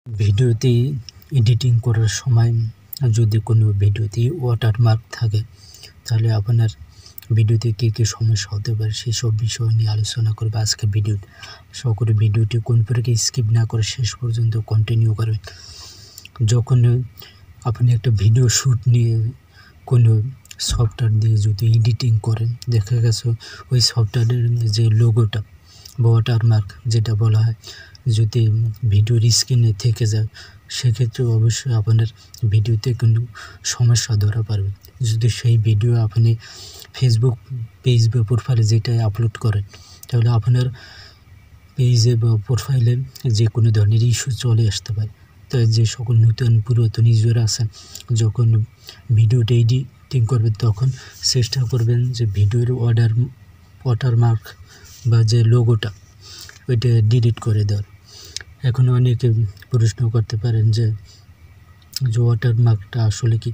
ভিডিওতে এডিটিং করার সময় যদি কোনো ভিডিওতে ওয়াটারমার্ক থাকে তাহলে আপনার ভিডিওতে কী সমস্যা হতে পারে সেসব বিষয় নিয়ে আলোচনা করবে আজকে ভিডিওতে। সকলে ভিডিওটি কোন প্রকার স্কিপ না করে শেষ পর্যন্ত কন্টিনিউ করবেন। যখন আপনি একটা ভিডিও শ্যুট নিয়ে কোনো সফটওয়্যার দিয়ে যদি এডিটিং করেন, দেখা গেছে ওই সফটওয়্যারের যে লোগোটা বা ওয়াটারমার্ক যেটা বলা হয় যদি ভিডিওর স্ক্রিনে থেকে যায়, সেক্ষেত্রে অবশ্যই আপনার ভিডিওতে কিন্তু সমস্যা ধরা পড়বে। যদি সেই ভিডিও আপনি ফেসবুক পেজ বা প্রোফাইলে যেটাই আপলোড করেন, তাহলে আপনার পেজে বা প্রোফাইলে যে কোনো ধরনের ইস্যু চলে আসতে পারে। তাই যে সকল নতুন পুরাতন ইউজার আছেন, যখন ভিডিওটা এডিটিং করবেন তখন চেষ্টা করবেন যে ভিডিওর ওয়াটারমার্ক বা যে লোগোটা ওইটা ডিলিট করে দেওয়ার। এখন অনেকে প্রশ্ন করতে পারেন যে ওয়াটারমার্কটা আসলে কি?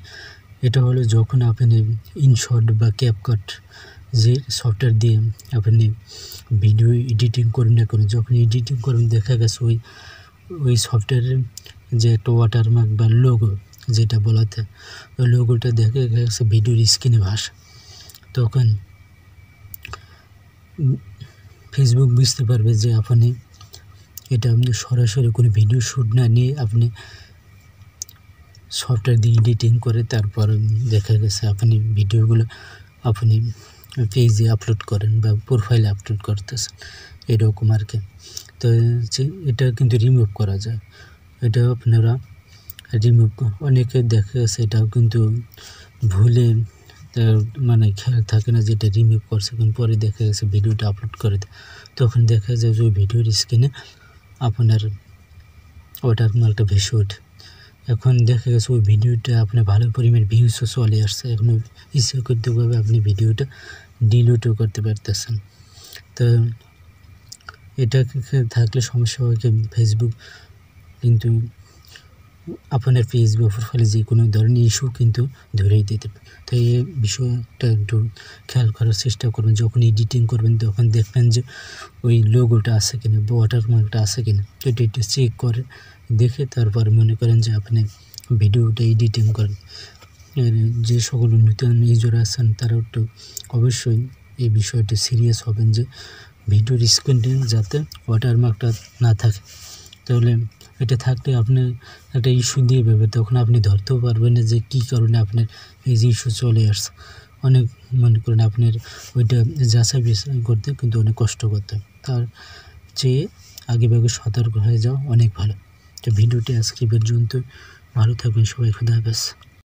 এটা হলো যখন আপনি ইনশট বা ক্যাপকাট যে সফটওয়্যার দিয়ে আপনি ভিডিও এডিটিং করেন না কেন, যখন এডিটিং করেন দেখা গেছে ওই সফটওয়্যারের যে একটা ওয়াটারমার্ক বা লোগো যেটা বলাতে ওই লোগোটা দেখা গেছে ভিডিওর স্ক্রিনে ভাসে, তখন ফেসবুক বুঝতে পারবে যে আপনি এটা আপনি সরাসরি কোনো ভিডিও শ্যুট না নিয়ে আপনি সফটওয়্যার দিয়ে এডিটিং করে তারপর দেখা গেছে আপনি ভিডিওগুলো আপনি পেজে আপলোড করেন বা প্রোফাইলে আপলোড করতেছেন, এরকম আর কি। তো এটা কিন্তু রিমুভ করা যায়, এটা আপনারা রিমুভ অনেকে দেখা গেছে এটাও কিন্তু ভুলে মানে খেয়াল থাকে না যেটা রিমুভ করছে, কিন্তু পরে দেখা গেছে ভিডিওটা আপলোড করে দেয়, তখন দেখা যায় যে ওই ভিডিওর স্ক্রিনে আপনার ওয়াটারমার্কটা ভেসে ওঠে। এখন দেখা গেছে ওই ভিডিওটা আপনার ভালো পরিমাণ ভিউসও চলে আসছে, এখন ইচ্ছে করতে পারবে আপনি ভিডিওটা ডিলিটও করতে পারতেছেন। তো এটা থাকলে সমস্যা হয় কি, ফেসবুক কিন্তু আপনার পেজ বা প্রোফাইলে যে কোনো ধরনের ইস্যু কিন্তু ধরেই দিতে পারে। তো এই বিষয়টা একটু খেয়াল করার চেষ্টা করবেন। যখন এডিটিং করবেন তখন দেখবেন যে ওই লোগোটা আছে কিনা বা ওয়াটারমার্কটা আছে কিনা, তো এটা একটু চেক করে দেখে তারপর মনে করেন যে আপনি ভিডিওটা এডিটিং করেন। যে সকল নতুন ইউজার আছেন তারা একটু অবশ্যই এই বিষয়টা সিরিয়াস হবেন যে ভিডিওর স্ক্রিনে যাতে ওয়াটারমার্কটা না থাকে, তাহলে এটা থাকলে আপনি একটা ইস্যু দিয়ে দেবে, তখন আপনি ধরতেও পারবেন না যে কী কারণে আপনার এই যে ইস্যু চলে আসছে। অনেক মনে করেন আপনার ওইটা যাচাই বাছাই করতে কিন্তু অনেক কষ্ট করতে হয়, তার চেয়ে আগেভাগে সতর্ক হয়ে যাওয়া অনেক ভালো। তো ভিডিওটি আজকে পর্যন্ত, ভালো থাকবেন সবাই, খুদা হাফেজ।